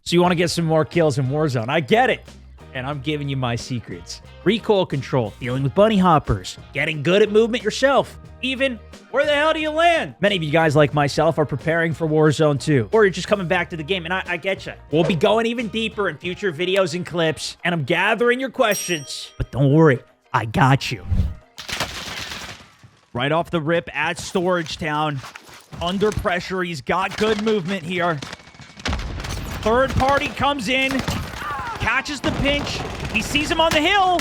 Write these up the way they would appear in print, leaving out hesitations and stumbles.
So you want to get some more kills in Warzone. I get it. And I'm giving you my secrets. Recoil control, dealing with bunny hoppers, getting good at movement yourself. Even, where the hell do you land? Many of you guys like myself are preparing for Warzone 2. Or you're just coming back to the game, and I get you. We'll be going even deeper in future videos and clips, and I'm gathering your questions. But don't worry, I got you. Right off the rip at Storage Town. Under pressure, he's got good movement here. Third party comes in, catches the pinch. He sees him on the hill.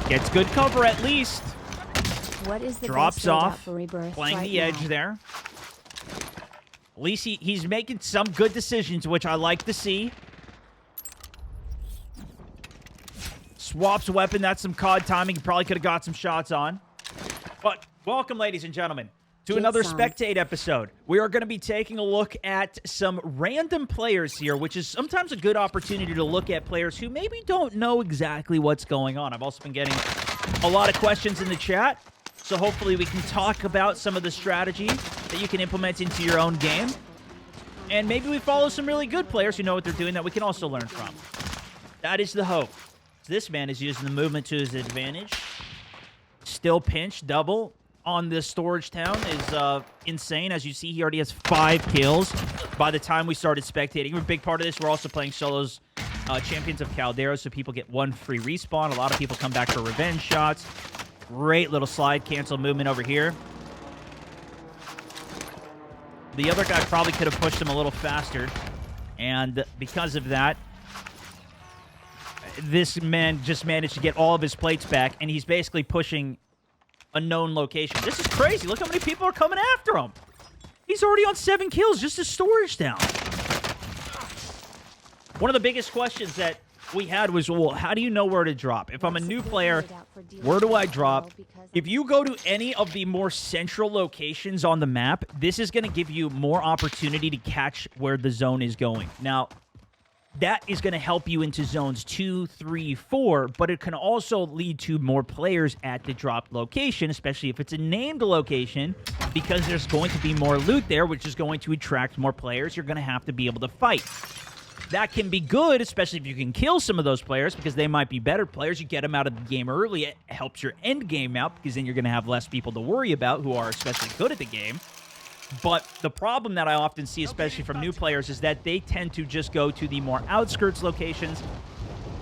Gets good cover at least. What is the drops off, for Rebirth playing right the edge now? there. At least he's making some good decisions, which I like to see. Swaps weapon. That's some COD timing. He probably could have got some shots on. But welcome, ladies and gentlemen, to another Spectate episode. We are going to be taking a look at some random players here, which is sometimes a good opportunity to look at players who maybe don't know exactly what's going on. I've also been getting a lot of questions in the chat, so hopefully we can talk about some of the strategy that you can implement into your own game. And maybe we follow some really good players who know what they're doing that we can also learn from. That is the hope. This man is using the movement to his advantage. Still pinched, double on this Storage Town is insane. As you see, he already has 5 kills by the time we started spectating. A big part of this, we're also playing solos, Champions of Caldera, so people get 1 free respawn. A lot of people come back for revenge shots. Great little slide cancel movement over here. The other guy probably could have pushed him a little faster, and because of that, this man just managed to get all of his plates back, and he's basically pushing a known location. This is crazy. Look how many people are coming after him. He's already on 7 kills, just a Storage Town. One of the biggest questions that we had was, well, how do you know where to drop? If I'm a new player, where do I drop? If you go to any of the more central locations on the map, this is going to give you more opportunity to catch where the zone is going. Now, that is going to help you into zones 2, 3, 4, but it can also lead to more players at the dropped location, especially if it's a named location, because there's going to be more loot there, which is going to attract more players. You're going to have to be able to fight. That can be good, especially if you can kill some of those players, because they might be better players. You get them out of the game early. It helps your end game out, because then you're going to have less people to worry about who are especially good at the game. But the problem that I often see, especially from new players, is that they tend to just go to the more outskirts locations,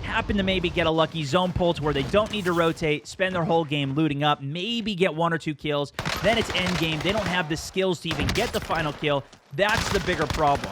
happen to maybe get a lucky zone pull to where they don't need to rotate, spend their whole game looting up, maybe get 1 or 2 kills, then it's end game. They don't have the skills to even get the final kill. That's the bigger problem.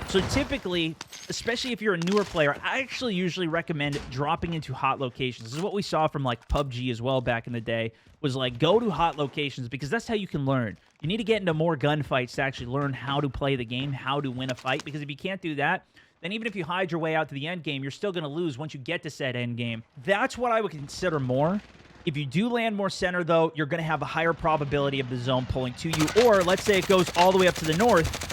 So typically, especially if you're a newer player, I actually usually recommend dropping into hot locations. This is what we saw from like PUBG as well back in the day, was like go to hot locations, because that's how you can learn. You need to get into more gunfights to actually learn how to play the game, how to win a fight, because if you can't do that, then even if you hide your way out to the end game, you're still going to lose once you get to said end game. That's what I would consider more. If you do land more center, though, you're going to have a higher probability of the zone pulling to you. Or let's say it goes all the way up to the north.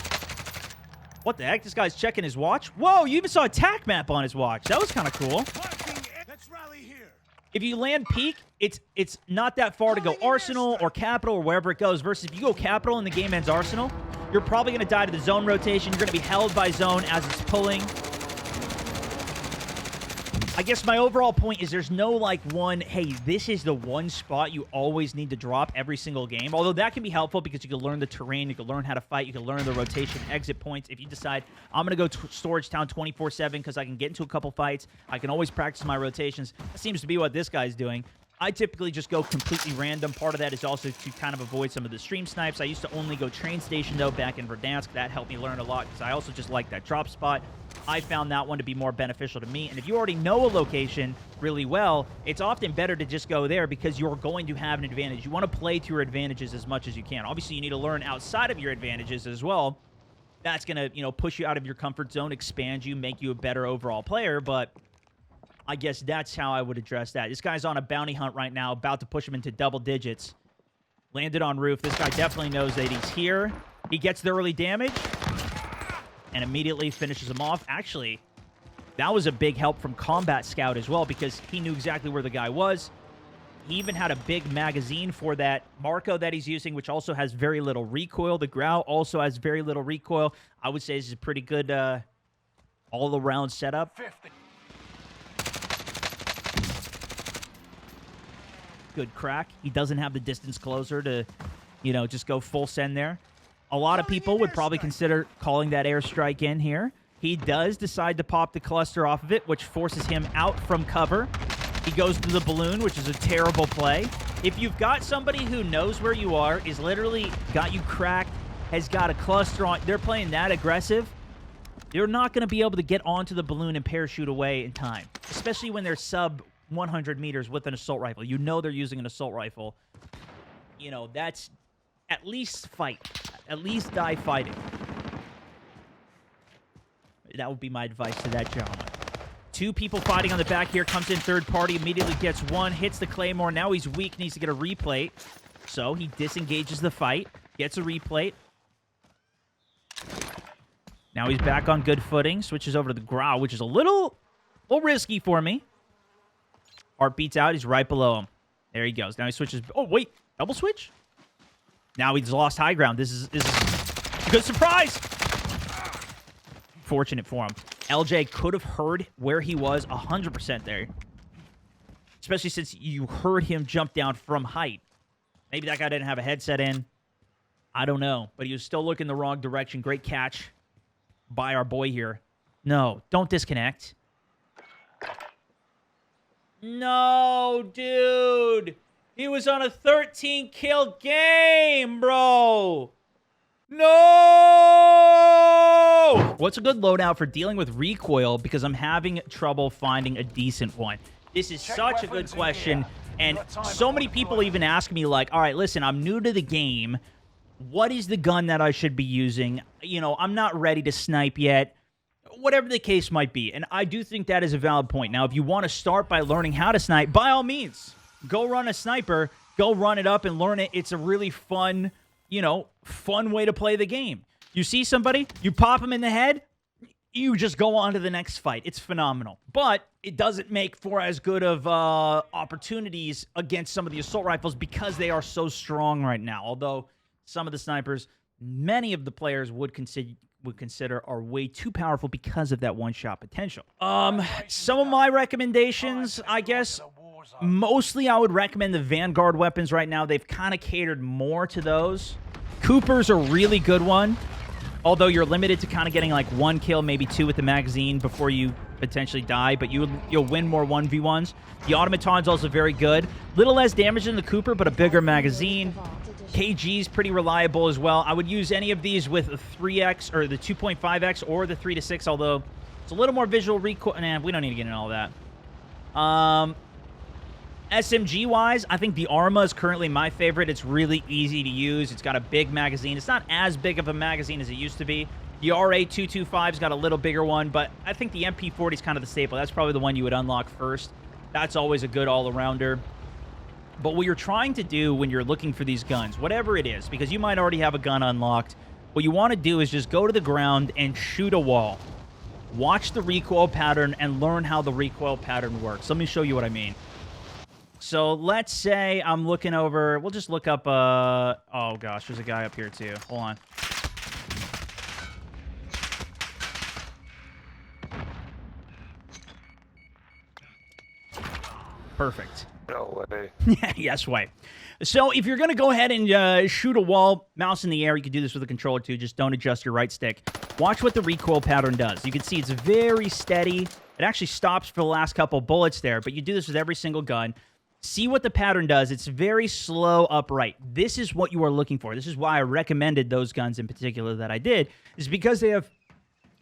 What the heck? This guy's checking his watch? Whoa, you even saw a tac map on his watch. That was kind of cool. Let's rally here. If you land peak, it's not that far to go Arsenal or Capital or wherever it goes, versus if you go Capital and the game ends Arsenal, you're probably going to die to the zone rotation. You're going to be held by zone as it's pulling. I guess my overall point is there's no like one, hey, this is the one spot you always need to drop every single game. Although that can be helpful because you can learn the terrain, you can learn how to fight, you can learn the rotation exit points. If you decide, I'm going to go to Storage Town 24/7 because I can get into a couple fights, I can always practice my rotations. That seems to be what this guy's doing. I typically just go completely random. Part of that is also to kind of avoid some of the stream snipes. I used to only go train station, though, back in Verdansk. That helped me learn a lot because I also just like that drop spot. I found that one to be more beneficial to me. And if you already know a location really well, it's often better to just go there because you're going to have an advantage. You want to play to your advantages as much as you can. Obviously, you need to learn outside of your advantages as well. That's going to, push you out of your comfort zone, expand you, make you a better overall player, but I guess that's how I would address that. This guy's on a bounty hunt right now, about to push him into double digits. Landed on roof. This guy definitely knows that he's here. He gets the early damage and immediately finishes him off. Actually, that was a big help from Combat Scout as well because he knew exactly where the guy was. He even had a big magazine for that Marco that he's using, which also has very little recoil. The Grau also has very little recoil. I would say this is a pretty good all-around setup. 50. Good crack. He doesn't have the distance closer to, you know, just go full send there. A lot of people would probably consider calling that airstrike in here. He does decide to pop the cluster off of it, which forces him out from cover. He goes to the balloon, which is a terrible play. If you've got somebody who knows where you are, is literally got you cracked, has got a cluster on, they're playing that aggressive, you're not going to be able to get onto the balloon and parachute away in time, especially when they're sub 100 meters with an assault rifle. You know they're using an assault rifle. You know, that's at least fight. At least die fighting. That would be my advice to that gentleman. Two people fighting on the back here. Comes in third party. Immediately gets one. Hits the claymore. Now he's weak. Needs to get a replate. So he disengages the fight. Gets a replate. Now he's back on good footing. Switches over to the growl, which is a little risky for me. Heart beats out. He's right below him. There he goes. Now he switches. Oh, wait. Double switch? Now he's lost high ground. This is a good surprise. Fortunate for him. LJ could have heard where he was 100% there. Especially since you heard him jump down from height. Maybe that guy didn't have a headset in. I don't know. But he was still looking the wrong direction. Great catch by our boy here. No, don't disconnect. No, dude. He was on a 13-kill game, bro. No! What's a good loadout for dealing with recoil? Because I'm having trouble finding a decent one. This is such a good question. And so many people even ask me, like, all right, listen, I'm new to the game. What is the gun that I should be using? You know, I'm not ready to snipe yet. Whatever the case might be. And I do think that is a valid point. Now, if you want to start by learning how to snipe, by all means, go run a sniper. Go run it up and learn it. It's a really fun, you know, fun way to play the game. You see somebody, you pop them in the head, you just go on to the next fight. It's phenomenal. But it doesn't make for as good of opportunities against some of the assault rifles because they are so strong right now. Although some of the snipers, many of the players would consider are way too powerful because of that one-shot potential. Some of my recommendations, I guess, mostly I would recommend the Vanguard weapons right now. They've kind of catered more to those. Cooper's a really good one, although you're limited to kind of getting like 1 kill, maybe 2 with the magazine before you potentially die, but you'll win more 1v1s. The Automaton's also very good. Little less damage than the Cooper, but a bigger magazine. KG's pretty reliable as well. I would use any of these with a 3x or the 2.5x or the 3 to 6, although it's a little more visual recoil. Nah, we don't need to get into all that. SMG-wise, I think the Arma is currently my favorite. It's really easy to use. It's got a big magazine. It's not as big of a magazine as it used to be. The RA225's got a little bigger one, but I think the MP40 is kind of the staple. That's probably the one you would unlock first. That's always a good all-arounder. But what you're trying to do when you're looking for these guns, whatever it is, because you might already have a gun unlocked, what you want to do is just go to the ground and shoot a wall. Watch the recoil pattern and learn how the recoil pattern works. Let me show you what I mean. So let's say I'm looking over... We'll just look up... oh, gosh. There's a guy up here, too. Hold on. Perfect. No way. Yes way. So if you're going to go ahead and shoot a wall, mouse in the air, you can do this with a controller, too. Just don't adjust your right stick. Watch what the recoil pattern does. You can see it's very steady. It actually stops for the last couple bullets there, but you do this with every single gun. See what the pattern does. It's very slow upright. This is what you are looking for. This is why I recommended those guns in particular that I did, is because they have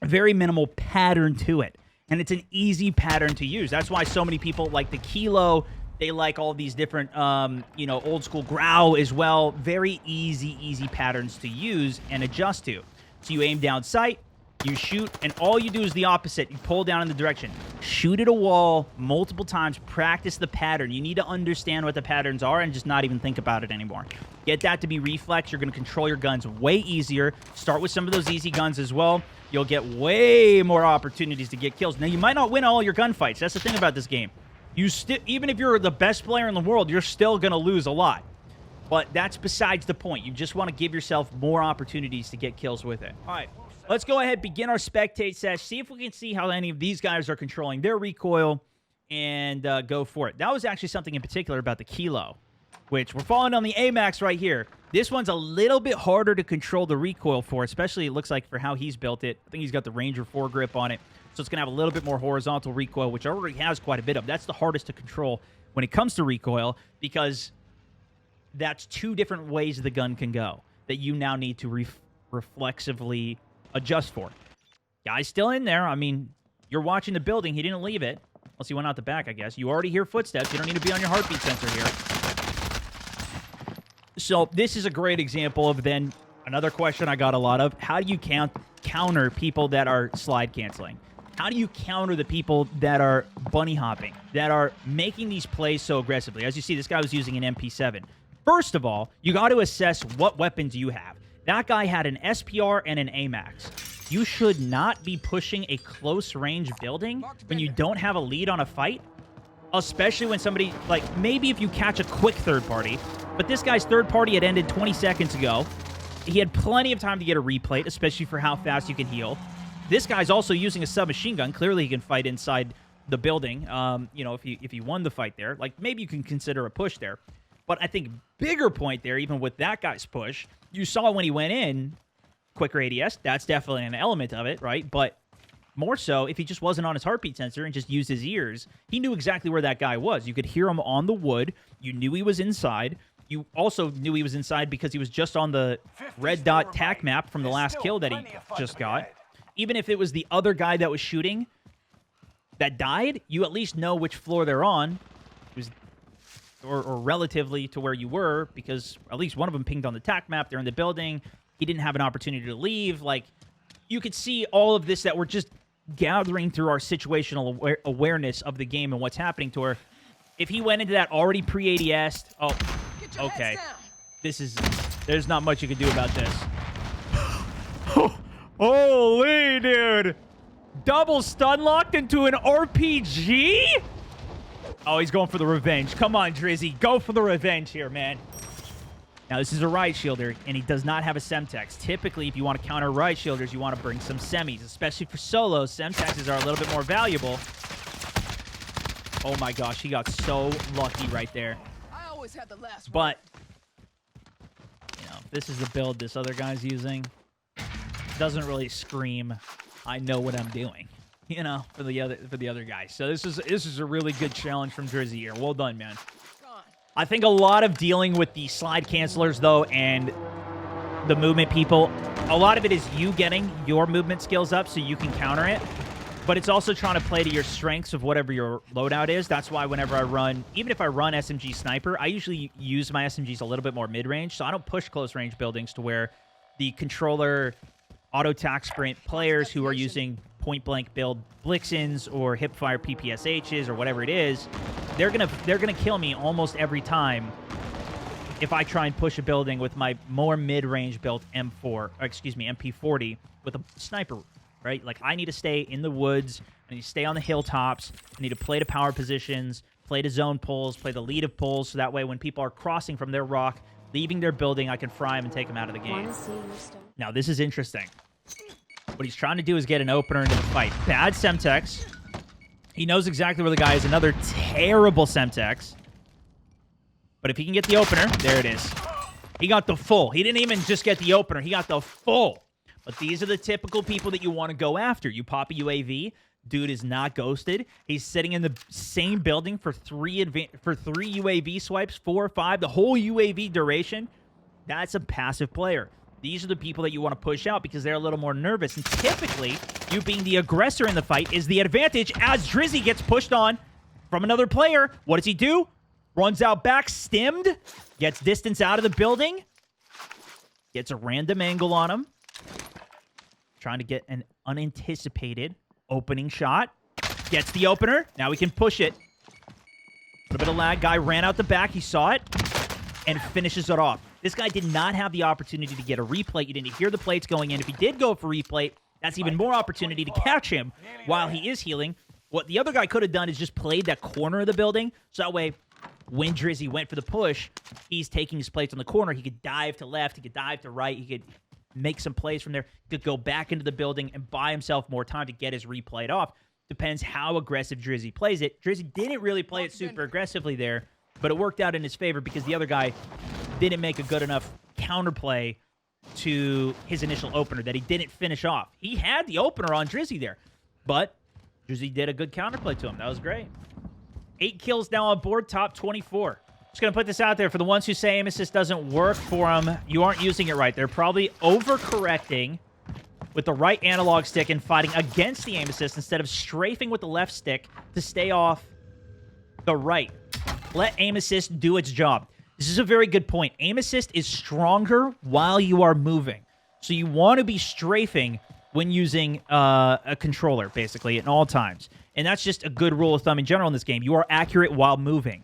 a very minimal pattern to it. And it's an easy pattern to use. That's why so many people like the Kilo. They like all these different, you know, old school growl as well. Very easy patterns to use and adjust to. So you aim down sight, you shoot, and all you do is the opposite. You pull down in the direction. Shoot at a wall multiple times. Practice the pattern. You need to understand what the patterns are and just not even think about it anymore. Get that to be reflex. You're going to control your guns way easier. Start with some of those easy guns as well. You'll get way more opportunities to get kills. Now, you might not win all your gunfights. That's the thing about this game. Even if you're the best player in the world, you're still going to lose a lot. But that's besides the point. You just want to give yourself more opportunities to get kills with it. All right. let's go ahead, begin our spectate sesh, see if we can see how any of these guys are controlling their recoil, and go for it. That was actually something in particular about the Kilo, which we're falling on the AMAX right here. This one's a little bit harder to control the recoil for, especially it looks like for how he's built it. I think he's got the Ranger foregrip on it, so it's going to have a little bit more horizontal recoil, which already has quite a bit of. That's the hardest to control when it comes to recoil, because that's two different ways the gun can go that you now need to reflexively adjust for. Guy's still in there. I mean, you're watching the building. He didn't leave it. Unless he went out the back, I guess. You already hear footsteps. You don't need to be on your heartbeat sensor here. So this is a great example of then another question I got a lot of. How do you counter people that are slide canceling? How do you counter the people that are bunny hopping, that are making these plays so aggressively? As you see, this guy was using an MP7. First of all, you got to assess what weapons you have. That guy had an SPR and an AMAX. You should not be pushing a close-range building when you don't have a lead on a fight, especially when somebody, like, maybe if you catch a quick third party, but this guy's third party had ended 20 seconds ago. He had plenty of time to get a replate, especially for how fast you can heal. This guy's also using a submachine gun. Clearly, he can fight inside the building. You know, if he won the fight there, like, maybe you can consider a push there. But I think bigger point there, even with that guy's push, you saw when he went in, quicker ADS, that's definitely an element of it, right? But more so, if he just wasn't on his heartbeat sensor and just used his ears, he knew exactly where that guy was. You could hear him on the wood. You knew he was inside. You also knew he was inside because he was just on the red dot tac map from the last kill that he just got. Even if it was the other guy that was shooting that died, you at least know which floor they're on. It was, or relatively to where you were, because at least one of them pinged on the tac map. They're in the building. He didn't have an opportunity to leave. Like, you could see all of this that we're just gathering through our situational awareness of the game and what's happening to her. If he went into that already pre-ADS, oh, okay. There's not much you can do about this. Holy, dude. Double stun locked into an RPG? Oh, he's going for the revenge. Come on, Drizzy. Go for the revenge here, man. Now, this is a riot shielder, and he does not have a Semtex. Typically, if you want to counter riot shielders, you want to bring some semis, especially for solos. Semtexes are a little bit more valuable. Oh my gosh, he got so lucky right there. I always had the last but, you know, this is the build this other guy's using. Doesn't really scream, I know what I'm doing, you know, for the other guy. So this is a really good challenge from Drizzy here. Well done, man. I think a lot of dealing with the slide cancelers, though, and the movement people, a lot of it is you getting your movement skills up so you can counter it, but it's also trying to play to your strengths of whatever your loadout is. That's why whenever I run, even if I run SMG Sniper, I usually use my SMGs a little bit more mid-range, so I don't push close-range buildings to where the controller auto-tac sprint players who are using point-blank build Blixens or hipfire PPSHs or whatever it is, they're gonna kill me almost every time if I try and push a building with my more mid-range built MP40 with a sniper, right? Like, I need to stay in the woods, I need to stay on the hilltops, I need to play to power positions, play to zone pulls, play the lead of pulls, so that way when people are crossing from their rock, leaving their building, I can fry them and take them out of the game. Now, this is interesting. What he's trying to do is get an opener into the fight. Bad Semtex. He knows exactly where the guy is. Another terrible Semtex. But if he can get the opener, there it is. He got the full. He didn't even just get the opener. He got the full. But these are the typical people that you want to go after. You pop a UAV. Dude is not ghosted. He's sitting in the same building for three UAV swipes, 4 or 5, the whole UAV duration. That's a passive player. These are the people that you want to push out because they're a little more nervous. And typically, you being the aggressor in the fight is the advantage as Drizzy gets pushed on from another player. What does he do? Runs out back, stimmed, gets distance out of the building, gets a random angle on him, trying to get an unanticipated opening shot, gets the opener. Now we can push it. A little bit of lag. Guy ran out the back. He saw it and finishes it off. This guy did not have the opportunity to get a replate. You didn't hear the plates going in. If he did go for replate, that's even more opportunity to catch him while he is healing. What the other guy could have done is just played that corner of the building. So that way, when Drizzy went for the push, he's taking his plates on the corner. He could dive to left. He could dive to right. He could make some plays from there. He could go back into the building and buy himself more time to get his replay off. Depends how aggressive Drizzy plays it. Drizzy didn't really play it super aggressively there, but it worked out in his favor because the other guy didn't make a good enough counterplay to his initial opener that he didn't finish off. He had the opener on Drizzy there, but Drizzy did a good counterplay to him. That was great. 8 kills now on board, top 24. Just going to put this out there for the ones who say aim assist doesn't work for them. You aren't using it right. They're probably overcorrecting with the right analog stick and fighting against the aim assist instead of strafing with the left stick to stay off the right. Let aim assist do its job. This is a very good point. Aim assist is stronger while you are moving. So you want to be strafing when using a controller, basically, at all times. And that's just a good rule of thumb in general in this game. You are accurate while moving.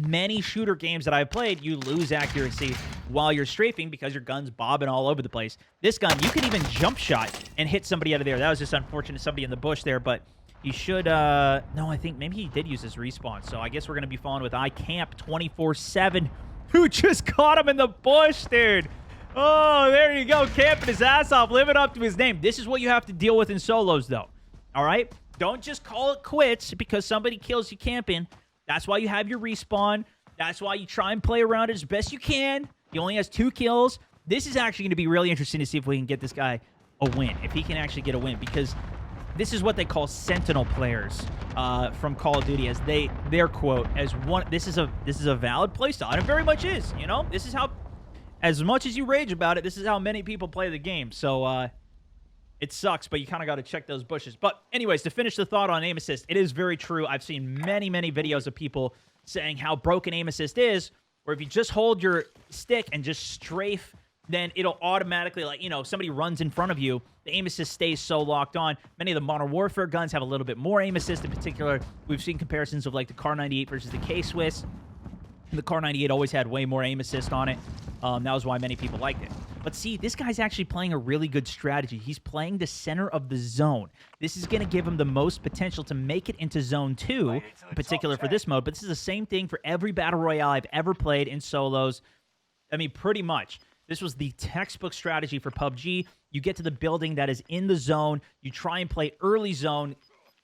Many shooter games that I've played, you lose accuracy while you're strafing because your gun's bobbing all over the place. This gun, you can even jump shot and hit somebody out of there. That was just unfortunate, somebody in the bush there, but he should, no, I think maybe he did use his respawn. So I guess we're going to be following with iCamp247, who just caught him in the bush, dude. Oh, there you go, camping his ass off, living up to his name. This is what you have to deal with in solos, though, all right? Don't just call it quits because somebody kills you camping. That's why you have your respawn. That's why you try and play around it as best you can. He only has 2 kills. This is actually going to be really interesting to see if we can get this guy a win, if he can actually get a win, because this is what they call sentinel players from Call of Duty, as their quote as one. This is a valid playstyle, and it very much is. You know, this is how, as much as you rage about it, this is how many people play the game. So it sucks, but you kind of got to check those bushes. But anyways, to finish the thought on aim assist, it is very true. I've seen many videos of people saying how broken aim assist is, where if you just hold your stick and just strafe, then it'll automatically, like, you know, somebody runs in front of you, the aim assist stays so locked on. Many of the Modern Warfare guns have a little bit more aim assist. In particular, we've seen comparisons of like the Kar 98 versus the K-Swiss. The Kar 98 always had way more aim assist on it. That was why many people liked it. But see, this guy's actually playing a really good strategy. He's playing the center of the zone. This is going to give him the most potential to make it into Zone 2, in particular for this mode. But this is the same thing for every Battle Royale I've ever played in solos. I mean, pretty much. This was the textbook strategy for PUBG. You get to the building that is in the zone. You try and play early zone,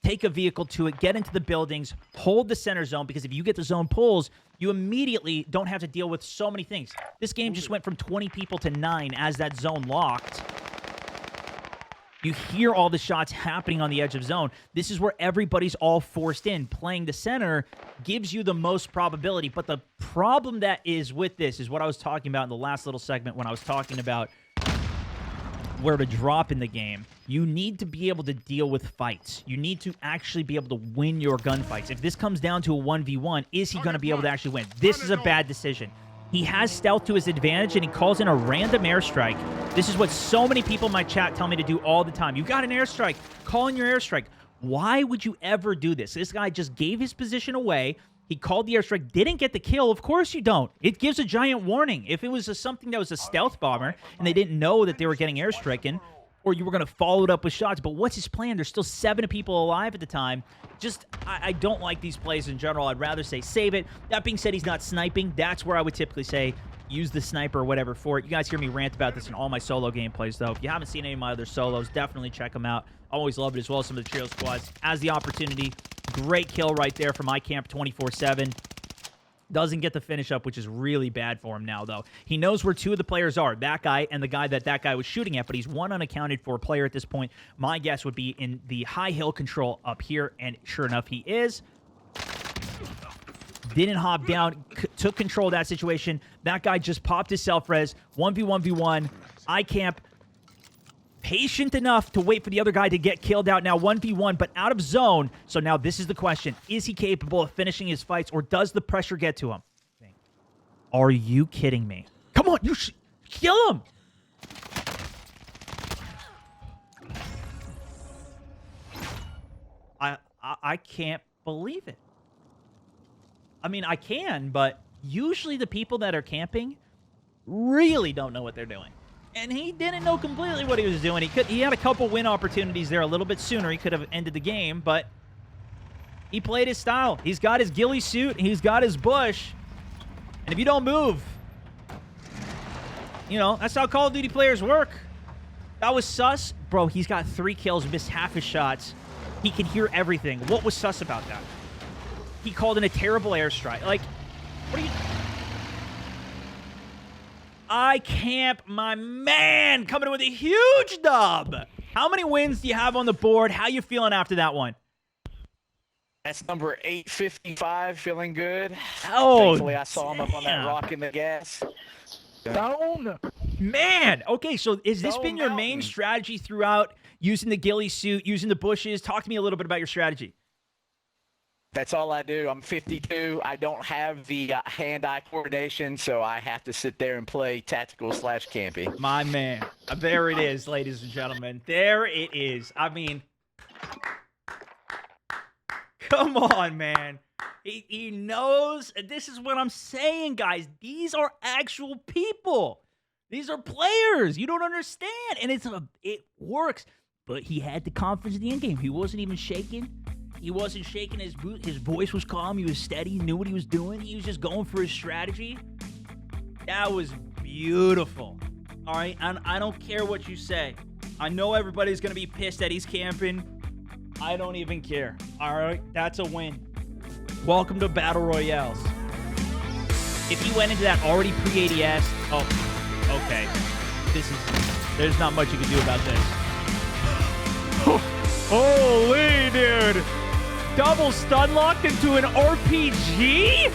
take a vehicle to it, get into the buildings, hold the center zone, because if you get the zone pulls, you immediately don't have to deal with so many things. This game just went from 20 people to 9 as that zone locked. You hear all the shots happening on the edge of zone. This is where everybody's all forced in. Playing the center gives you the most probability. But the problem that is with this is what I was talking about in the last little segment when I was talking about where to drop in the game. You need to be able to deal with fights. You need to actually be able to win your gunfights. If this comes down to a 1v1, is he going to be able to actually win? This is a bad decision. He has stealth to his advantage, and he calls in a random airstrike. This is what so many people in my chat tell me to do all the time. You got an airstrike. Call in your airstrike. Why would you ever do this? This guy just gave his position away. He called the airstrike, didn't get the kill. Of course you don't. It gives a giant warning. If it was something that was a stealth bomber and they didn't know that they were getting airstriken, or you were going to follow it up with shots, but what's his plan? There's still 7 people alive at the time. Just, I don't like these plays in general. I'd rather say save it. That being said, he's not sniping. That's where I would typically say use the sniper or whatever for it. You guys hear me rant about this in all my solo gameplays, though. If you haven't seen any of my other solos, definitely check them out. I always love it, as well as some of the trio squads. As the opportunity, great kill right there from iCamp247. Doesn't get the finish up, which is really bad for him now, though. He knows where 2 of the players are, that guy and the guy that guy was shooting at, but he's one unaccounted for player at this point. My guess would be in the high hill control up here, and sure enough, he is. Didn't hop down, took control of that situation. That guy just popped his self-res. 1v1v1. iCamp patient enough to wait for the other guy to get killed out. Now 1v1, but out of zone. So now this is the question. Is he capable of finishing his fights, or does the pressure get to him? Are you kidding me? Come on, you kill him! I can't believe it. I mean, I can, but usually the people that are camping really don't know what they're doing. And he didn't know completely what he was doing. He had a couple win opportunities there a little bit sooner. He could have ended the game, but he played his style. He's got his ghillie suit. He's got his bush. And if you don't move, you know, that's how Call of Duty players work. That was sus. Bro, he's got 3 kills, missed half his shots. He can hear everything. What was sus about that? He called in a terrible airstrike. Like, what are you... I camp, my man, coming in with a huge dub. How many wins do you have on the board? How you feeling after that one? That's number 855, feeling good. Oh, thankfully I saw him up on that damn. rock in the gas. Stone. Man, okay, so has this been your main Mountain. strategy throughout, using the ghillie suit, using the bushes? Talk to me a little bit about your strategy. That's all I do. I'm 52. I don't have the hand-eye coordination, so I have to sit there and play tactical/campy. My man. There it is, ladies and gentlemen. There it is. I mean, come on, man. He knows. This is what I'm saying, guys. These are actual people. These are players. You don't understand. And it works. But he had the confidence in the end game. He wasn't even shaking. He wasn't shaking his boot. His voice was calm. He was steady. He knew what he was doing. He was just going for his strategy. That was beautiful. All right? And I don't care what you say. I know everybody's going to be pissed that he's camping. I don't even care. All right? That's a win. Welcome to Battle Royales. If he went into that already pre-ADS... Oh, okay. There's not much you can do about this. Holy, dude. Double stun locked into an RPG?